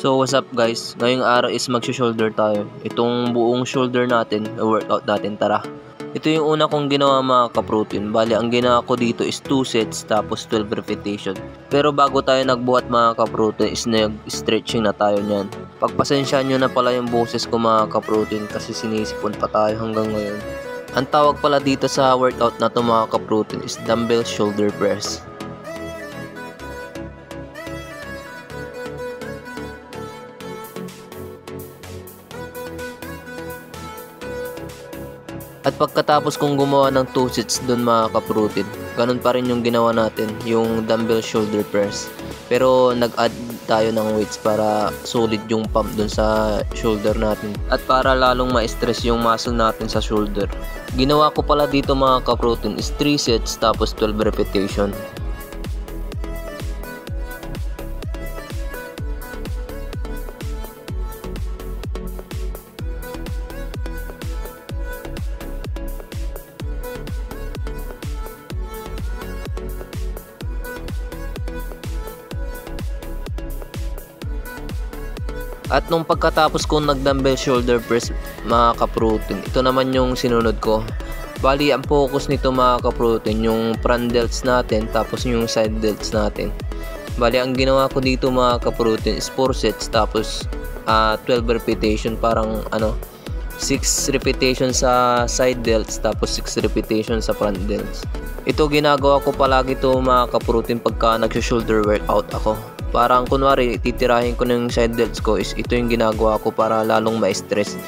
So what's up guys, ngayong araw is mag-shoulder tayo. Itong buong shoulder natin, workout natin, tara. Ito yung una kong ginawa mga ka-protein. Bali ang ginawa ko dito is 2 sets tapos 12 repetition. Pero bago tayo nagbuhat mga ka-protein is nag-stretching na tayo niyan. Pagpasensyaan nyo na pala yung boses ko mga ka-protein kasi sinisipon pa tayo hanggang ngayon. Ang tawag pala dito sa workout na to mga ka-protein is dumbbell shoulder press. At pagkatapos kong gumawa ng 2 sets doon mga ka-protein, ganun pa rin yung ginawa natin, yung dumbbell shoulder press. Pero nag-add tayo ng weights para solid yung pump doon sa shoulder natin. At para lalong ma-stress yung muscle natin sa shoulder. Ginawa ko pala dito mga ka-protein is 3 sets tapos 12 repetition. At nung pagkatapos kong nag-dumbbell shoulder press mga ka-protein, ito naman yung sinunod ko. Bali ang focus nito mga ka-protein, yung front delts natin tapos yung side delts natin. Bali ang ginawa ko dito mga ka-protein is 4 sets tapos 12 repetition, parang 6 repetition sa side delts tapos 6 repetition sa front delts. Ito ginagawa ko palagi to mga ka-protein pagka nag-shoulder workout ako. Parang kunwari titirahin ko ng side delts ko is ito yung ginagawa ko para lalong ma-stress.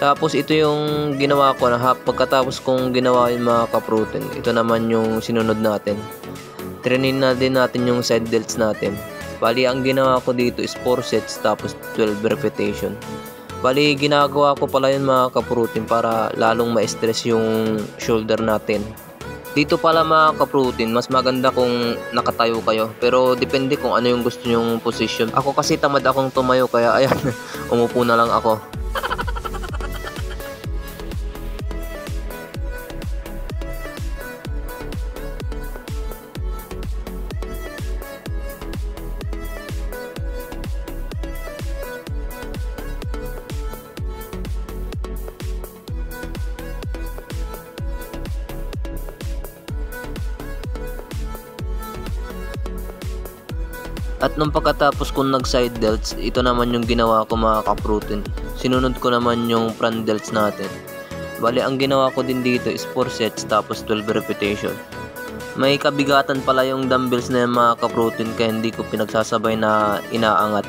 Tapos ito yung ginawa ko na pagkatapos kong ginawa yung mga ka-protein, ito naman yung sinunod natin. Trainin na din natin yung side delts natin. Bali ang ginawa ko dito is 4 sets tapos 12 repetition. Bali ginagawa ko pala yun mga ka-protein para lalong ma-stress yung shoulder natin. Dito pala mga ka-protein, mas maganda kung nakatayo kayo. Pero depende kung ano yung gusto nyong position. Ako kasi tamad akong tumayo kaya ayan, umupo na lang ako. At nung pagkatapos kong nag-side delts, ito naman yung ginawa ko mga ka-protein. Sinunod ko naman yung front delts natin. Bali, ang ginawa ko din dito is 4 sets tapos 12 repetition. May kabigatan pala yung dumbbells na yung mga ka-protein kaya hindi ko pinagsasabay na inaangat.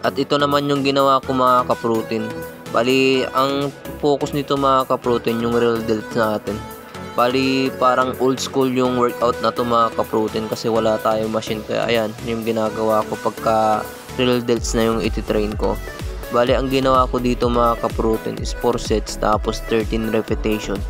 At ito naman yung ginawa ko mga ka-protein. Bali, ang focus nito mga ka-protein, yung real delts natin. Bali, parang old school yung workout na to mga ka-protein kasi wala tayong machine. Kaya ayan, yung ginagawa ko pagka real delts na yung ititrain ko. Bali, ang ginawa ko dito mga ka-protein is 4 sets tapos 13 repetition.